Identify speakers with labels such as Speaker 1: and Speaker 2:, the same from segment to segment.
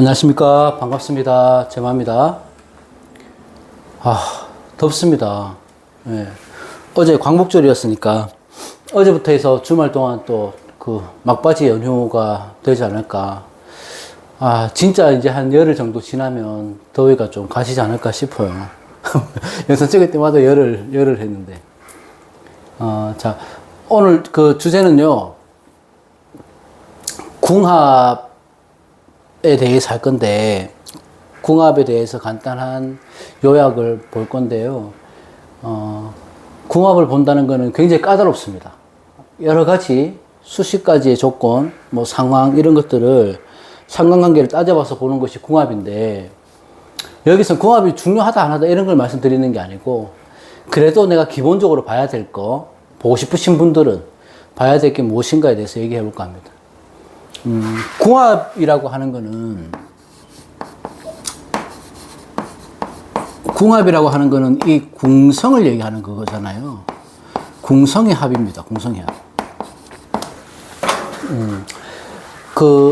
Speaker 1: 안녕하십니까. 반갑습니다. 제마입니다. 덥습니다. 예. 어제 광복절이었으니까 어제부터 해서 주말 동안 또 그 막바지 연휴가 되지 않을까. 진짜 이제 한 열흘 정도 지나면 더위가 좀 가시지 않을까 싶어요. 영상 찍을 때마다 열흘 했는데. 자, 오늘 그 주제는요, 궁합에 대해서 할 건데, 궁합에 대해서 간단한 요약을 볼 건데요. 궁합을 본다는 것은 굉장히 까다롭습니다. 여러 가지 수십 가지의 조건, 뭐 상황 이런 것들을 상관관계를 따져봐서 보는 것이 궁합인데, 여기서 궁합이 중요하다 안 하다 이런 걸 말씀드리는 게 아니고, 그래도 내가 기본적으로 봐야 될 거, 보고 싶으신 분들은 봐야 될 게 무엇인가에 대해서 얘기해 볼까 합니다. 궁합이라고 하는 거는 이 궁성을 얘기하는 그거잖아요. 궁성의 합입니다. 궁성의 합.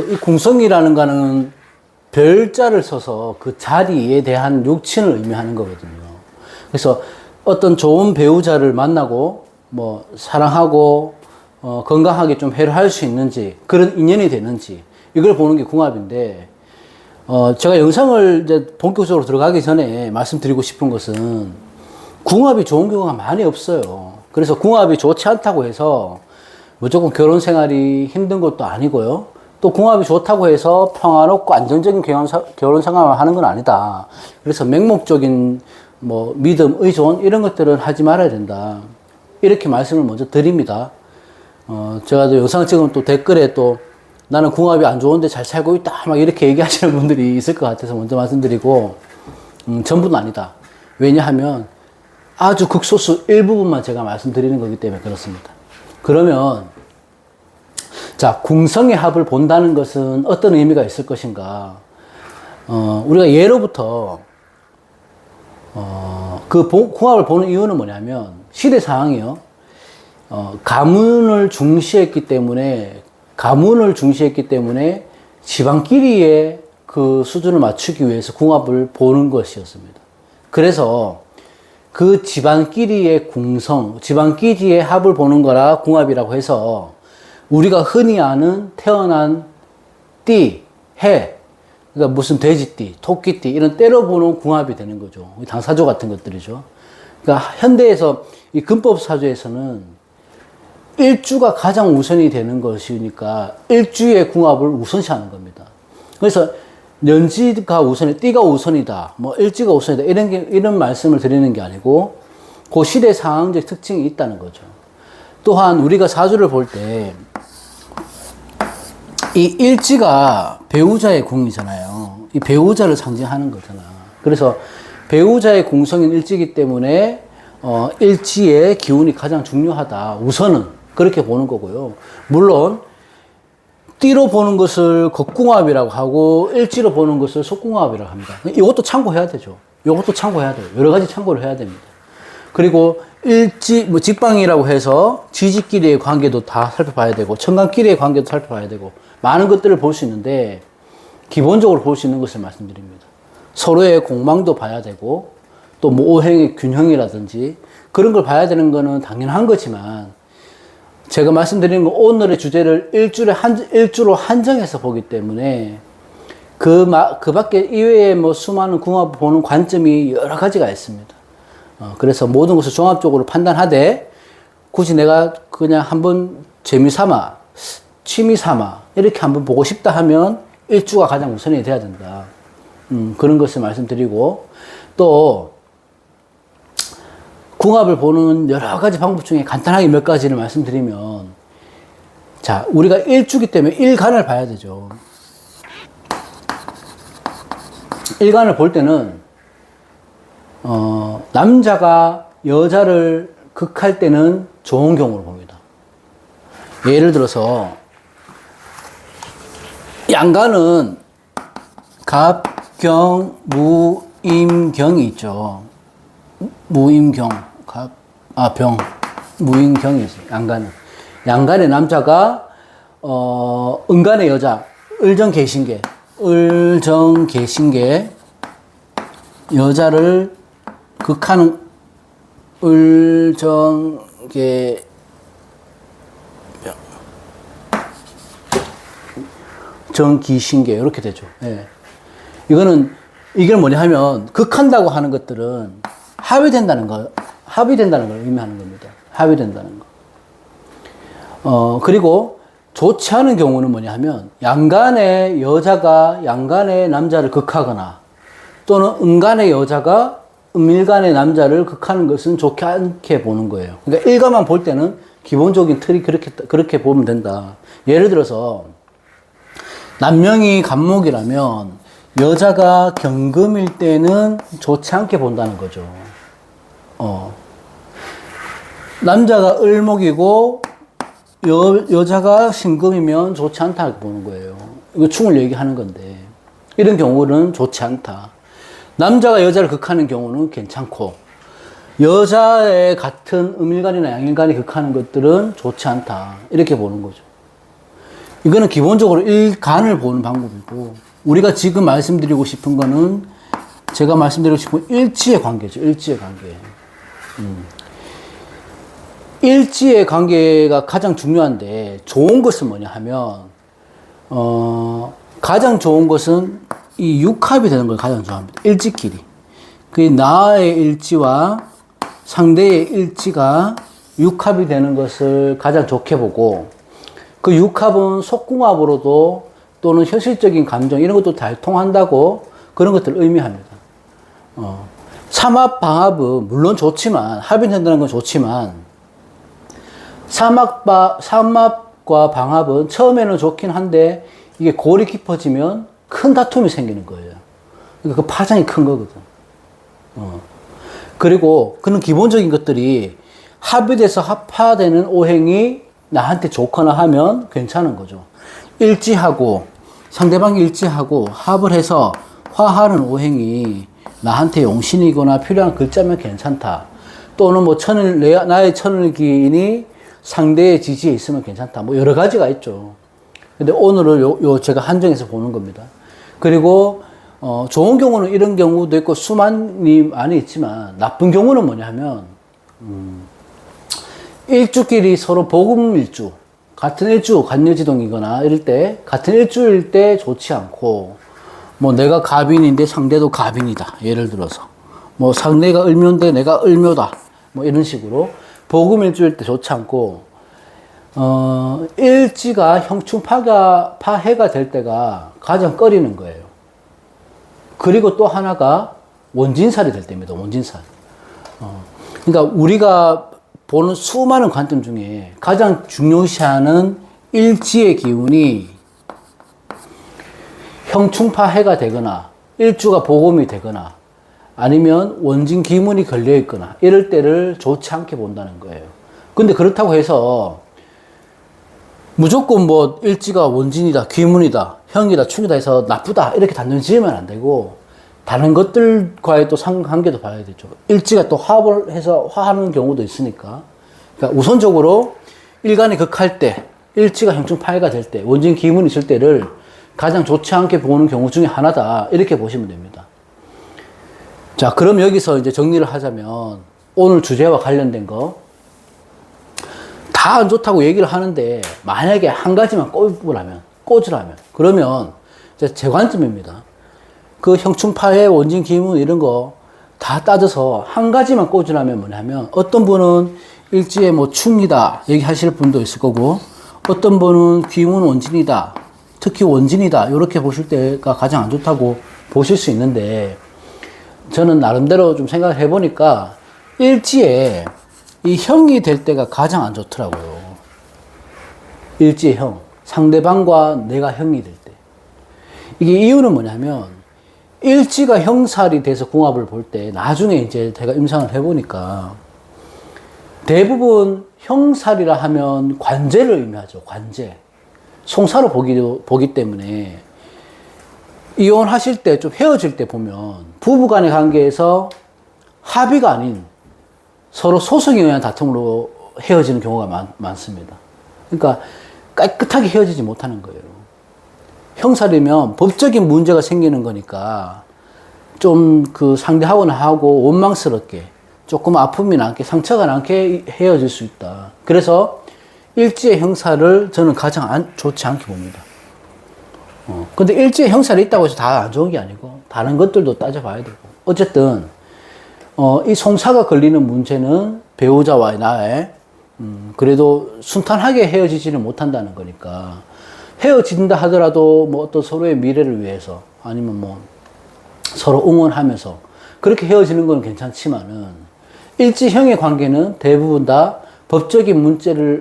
Speaker 1: 이 궁성이라는 거는 별자를 써서 그 자리에 대한 육친을 의미하는 거거든요. 그래서 어떤 좋은 배우자를 만나고, 뭐, 사랑하고, 건강하게 좀 해를 수 있는지, 그런 인연이 되는지, 이걸 보는 게 궁합인데, 제가 영상을 이제 본격적으로 들어가기 전에 말씀드리고 싶은 것은, 궁합이 좋은 경우가 많이 없어요. 그래서 궁합이 좋지 않다고 해서, 무조건 결혼 생활이 힘든 것도 아니고요. 또 궁합이 좋다고 해서 평화롭고 안정적인 결혼 생활을 하는 건 아니다. 그래서 맹목적인 뭐 믿음, 의존 이런 것들은 하지 말아야 된다. 이렇게 말씀을 먼저 드립니다. 제가 또 영상 찍으면 또 댓글에 또 나는 궁합이 안 좋은데 잘 살고 있다 막 이렇게 얘기하시는 분들이 있을 것 같아서 먼저 말씀드리고, 전부는 아니다. 왜냐하면 아주 극소수 일부분만 제가 말씀드리는 거기 때문에 그렇습니다. 그러면 자, 궁성의 합을 본다는 것은 어떤 의미가 있을 것인가? 우리가 예로부터 그 궁합을 보는 이유는 뭐냐면 시대 상황이요. 가문을 중시했기 때문에 집안끼리의 그 수준을 맞추기 위해서 궁합을 보는 것이었습니다. 그래서 그 집안끼리의 궁성, 집안끼리의 합을 보는 거라 궁합이라고 해서 우리가 흔히 아는 태어난 띠, 해, 그러니까 무슨 돼지띠, 토끼띠 이런 때려 보는 궁합이 되는 거죠. 당사조 같은 것들이죠. 그러니까 현대에서 이 근법사조에서는 일주가 가장 우선이 되는 것이니까 일주의 궁합을 우선시하는 겁니다. 그래서 년지가 우선이, 띠가 우선이다, 뭐 일지가 우선이다 이런 말씀을 드리는 게 아니고 그 시대 상황적 특징이 있다는 거죠. 또한 우리가 사주를 볼 때 이 일지가 배우자의 궁이잖아요. 이 배우자를 상징하는 거잖아. 그래서 배우자의 궁성인 일지이기 때문에 일지의 기운이 가장 중요하다. 우선은 그렇게 보는 거고요. 물론 띠로 보는 것을 겁궁합이라고 하고 일지로 보는 것을 속궁합이라고 합니다. 이것도 참고해야 되죠. 이것도 참고해야 돼요. 여러 가지 참고를 해야 됩니다. 그리고 일지, 뭐 직방이라고 해서 지지끼리의 관계도 다 살펴봐야 되고 천간끼리의 관계도 살펴봐야 되고 많은 것들을 볼 수 있는데 기본적으로 볼 수 있는 것을 말씀드립니다. 서로의 공망도 봐야 되고 또 뭐 오행의 균형이라든지 그런 걸 봐야 되는 거는 당연한 거지만 제가 말씀드리는 건 오늘의 주제를 일주로 한정해서 보기 때문에 그 밖에 이외에 뭐 수많은 궁합을 보는 관점이 여러 가지가 있습니다. 그래서 모든 것을 종합적으로 판단하되 굳이 내가 그냥 한번 재미삼아, 취미삼아 이렇게 한번 보고 싶다 하면 일주가 가장 우선이 돼야 된다. 그런 것을 말씀드리고 또 궁합을 보는 여러 가지 방법 중에 간단하게 몇 가지를 말씀드리면 자, 우리가 일주기 때문에 일간을 봐야 되죠. 일간을 볼 때는 남자가 여자를 극할 때는 좋은 경우를 봅니다. 예를 들어서 양간은 갑, 경, 무, 임, 경이 있죠. 무임경, 병, 무임경이 있어요. 양간은. 양간의 남자가, 은간의 여자, 을정 계신계, 을정계신계 여자를 극하는 을정계 정기신계 이렇게 되죠. 예. 이게 뭐냐 하면 극한다고 하는 것들은 합의된다는 걸 의미하는 겁니다. 합의된다는 거. 그리고 좋지 않은 경우는 뭐냐 하면 양간의 여자가 양간의 남자를 극하거나 또는 음간의 여자가 음일간의 남자를 극하는 것은 좋지 않게 보는 거예요. 그러니까 일가만 볼 때는 기본적인 틀이 그렇게 보면 된다. 예를 들어서 남명이 간목이라면 여자가 경금일 때는 좋지 않게 본다는 거죠. 남자가 을목이고 여자가 신금이면 좋지 않다고 보는 거예요. 이거 충을 얘기하는 건데 이런 경우는 좋지 않다. 남자가 여자를 극하는 경우는 괜찮고 여자의 같은 음일간이나 양일간이 극하는 것들은 좋지 않다. 이렇게 보는 거죠. 이거는 기본적으로 일간을 보는 방법이고 우리가 지금 말씀드리고 싶은 거는 제가 말씀드리고 싶은 일지의 관계죠. 일지의 관계. 일지의 관계가 가장 중요한데 좋은 것은 뭐냐 하면 가장 좋은 것은 이 육합이 되는 걸 가장 좋아합니다. 일지끼리. 그 나의 일지와 상대의 일지가 육합이 되는 것을 가장 좋게 보고 그 육합은 속궁합으로도 또는 현실적인 감정 이런 것도 잘 통한다고 그런 것들을 의미합니다. 삼합 방합은 물론 좋지만 합의된다는 건 좋지만 삼합과 방합은 처음에는 좋긴 한데 이게 골이 깊어지면 큰 다툼이 생기는 거예요. 그러니까 그 파장이 큰 거거든. 그리고 그런 기본적인 것들이 합의돼서 합화되는 오행이 나한테 좋거나 하면 괜찮은 거죠. 일지하고 상대방이 일지하고 합을 해서 화하는 오행이 나한테 용신이거나 필요한 글자면 괜찮다. 또는 뭐 나의 천을 기인이 상대의 지지에 있으면 괜찮다. 뭐 여러 가지가 있죠. 근데 오늘은 제가 한정해서 보는 겁니다. 그리고 좋은 경우는 이런 경우도 있고 수많이 많이 있지만 나쁜 경우는 뭐냐 하면 일주끼리 서로 복음일주 같은 일주 간여지동이거나 이럴 때 같은 일주일 때 좋지 않고 뭐 내가 갑인인데 상대도 갑인이다. 예를 들어서 뭐 상대가 을묘인데 내가 을묘다. 뭐 이런 식으로 복음일주일 때 좋지 않고 일지가 형충파해가 될 때가 가장 꺼리는 거예요. 그리고 또 하나가 원진살이 될 때입니다. 원진살. 그러니까 우리가 보는 수많은 관점 중에 가장 중요시하는 일지의 기운이 형충파해가 되거나 일주가 복음이 되거나 아니면 원진 기문이 걸려 있거나 이럴 때를 좋지 않게 본다는 거예요. 근데 그렇다고 해서 무조건 뭐 일지가 원진이다, 귀문이다, 형이다, 충이다 해서 나쁘다 이렇게 단정 지으면 안 되고 다른 것들과의 또 상관계도 봐야 되죠. 일지가 또 화합을 해서 화하는 경우도 있으니까. 그러니까 우선적으로 일간이 극할 때, 일지가 형충파해가 될 때, 원진 기문이 있을 때를 가장 좋지 않게 보는 경우 중에 하나다. 이렇게 보시면 됩니다. 자, 그럼 여기서 이제 정리를 하자면 오늘 주제와 관련된 거 다 안 좋다고 얘기를 하는데 만약에 한 가지만 꽂으라면 그러면 제 관점입니다. 그 형충파해 원진 기문 이런 거 다 따져서 한 가지만 꽂으라면 뭐냐면 어떤 분은 일지에 뭐 충이다 얘기하실 분도 있을 거고 어떤 분은 기문 원진이다 특히 원진이다 이렇게 보실 때가 가장 안 좋다고 보실 수 있는데 저는 나름대로 좀 생각을 해보니까 일지에 이 형이 될 때가 가장 안 좋더라고요. 일지의 형. 상대방과 내가 형이 될 때. 이게 이유는 뭐냐면, 일지가 형살이 돼서 궁합을 볼 때, 나중에 이제 제가 임상을 해보니까, 대부분 형살이라 하면 관제를 의미하죠. 관제. 송사로 보기 때문에, 이혼하실 때, 좀 헤어질 때 보면, 부부 간의 관계에서 합의가 아닌, 서로 소송에 의한 다툼으로 헤어지는 경우가 많습니다. 그러니까 깨끗하게 헤어지지 못하는 거예요. 형살이면 법적인 문제가 생기는 거니까 좀 그 상대하고는 하고 원망스럽게 조금 아픔이 남게 상처가 남게 헤어질 수 있다. 그래서 일지의 형사를 저는 가장 좋지 않게 봅니다. 근데 일지의 형살이 있다고 해서 다 안 좋은 게 아니고 다른 것들도 따져봐야 되고 어쨌든 이 송사가 걸리는 문제는 배우자와의 나의 그래도 순탄하게 헤어지지는 못한다는 거니까 헤어진다 하더라도 뭐 어떤 서로의 미래를 위해서 아니면 뭐 서로 응원하면서 그렇게 헤어지는 건 괜찮지만은 일지형의 관계는 대부분 다 법적인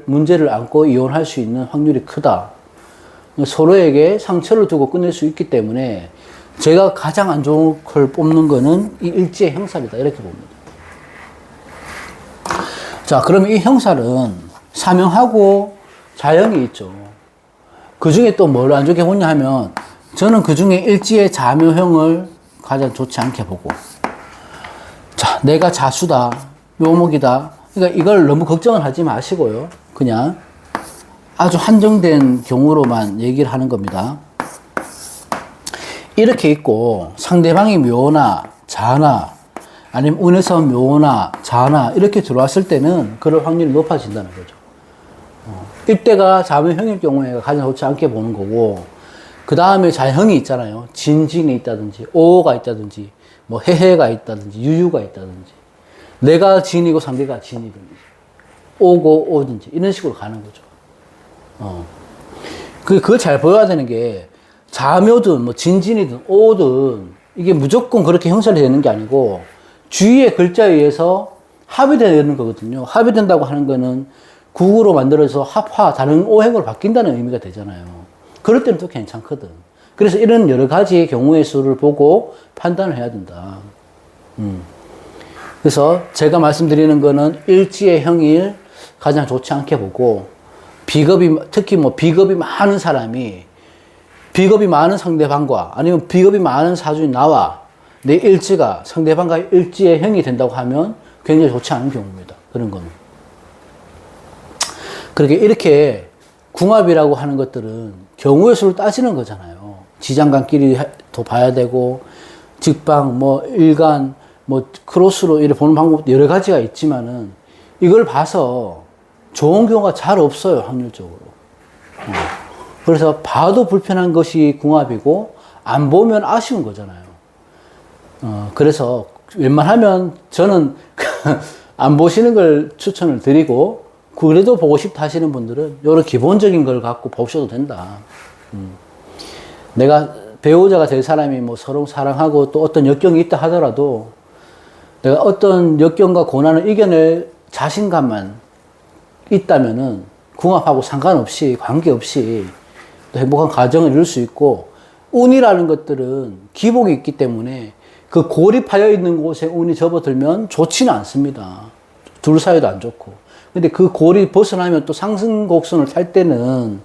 Speaker 1: 문제를 안고 이혼할 수 있는 확률이 크다. 서로에게 상처를 두고 끝낼 수 있기 때문에 제가 가장 안 좋은 걸 뽑는 거는 이 일지의 형살이다. 이렇게 봅니다. 자, 그러면 이 형살은 사명하고 자형이 있죠. 그 중에 또 뭘 안 좋게 보냐 하면 저는 그 중에 일지의 자묘형을 가장 좋지 않게 보고 자, 내가 자수다, 묘목이다. 그러니까 이걸 너무 걱정을 하지 마시고요. 그냥 아주 한정된 경우로만 얘기를 하는 겁니다. 이렇게 있고 상대방이 묘나 자나 아니면 운에서 묘나 자나 이렇게 들어왔을 때는 그럴 확률이 높아진다는 거죠. 이때가 자묘형일 경우에 가장 좋지 않게 보는 거고 그 다음에 자형이 있잖아요. 진진이 있다든지 오가 있다든지 뭐 해해가 있다든지 유유가 있다든지 내가 진이고 상대가 진이든지 오고 오든지 이런 식으로 가는 거죠. 그걸 잘 보여야 되는 게 자묘든 뭐 진진이든 오든 이게 무조건 그렇게 형살이 되는 게 아니고 주위의 글자에 의해서 합의되는 거거든요. 합의된다고 하는 거는 국으로 만들어서 합화, 다른 오행으로 바뀐다는 의미가 되잖아요. 그럴 때는 또 괜찮거든. 그래서 이런 여러 가지의 경우의 수를 보고 판단을 해야 된다. 그래서 제가 말씀드리는 거는 일지의 형일 가장 좋지 않게 보고 특히 뭐 비겁이 많은 사람이 비겁이 많은 상대방과 아니면 비겁이 많은 사주인 나와 내 일지가 상대방과 일지의 형이 된다고 하면 굉장히 좋지 않은 경우입니다. 그런 거는. 그렇게 이렇게 궁합이라고 하는 것들은 경우의 수를 따지는 거잖아요. 지장간끼리도 봐야 되고 직방, 뭐 일간, 뭐 크로스로 이렇게 보는 방법도 여러 가지가 있지만은 이걸 봐서 좋은 경우가 잘 없어요, 확률적으로. 그래서 봐도 불편한 것이 궁합이고 안 보면 아쉬운 거잖아요. 그래서 웬만하면 저는 안 보시는 걸 추천을 드리고 그래도 보고 싶다 하시는 분들은 이런 기본적인 걸 갖고 보셔도 된다. 내가 배우자가 될 사람이 뭐 서로 사랑하고 또 어떤 역경이 있다 하더라도 내가 어떤 역경과 고난을 이겨낼 자신감만 있다면은 궁합하고 상관없이 관계없이 또 행복한 가정을 이룰 수 있고 운이라는 것들은 기복이 있기 때문에 그 고립하여 있는 곳에 운이 접어들면 좋지는 않습니다. 둘 사이도 안 좋고. 근데 그 고립 벗어나면 또 상승 곡선을 탈 때는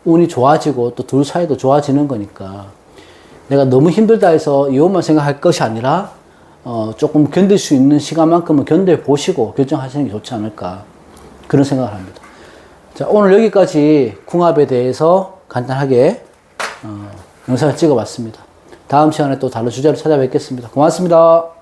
Speaker 1: 운이 좋아지고 또 둘 사이도 좋아지는 거니까 내가 너무 힘들다 해서 이혼만 생각할 것이 아니라 조금 견딜 수 있는 시간만큼은 견뎌 보시고 결정하시는 게 좋지 않을까 그런 생각을 합니다. 자, 오늘 여기까지 궁합에 대해서 간단하게 영상을 찍어봤습니다. 다음 시간에 또 다른 주제로 찾아뵙겠습니다. 고맙습니다.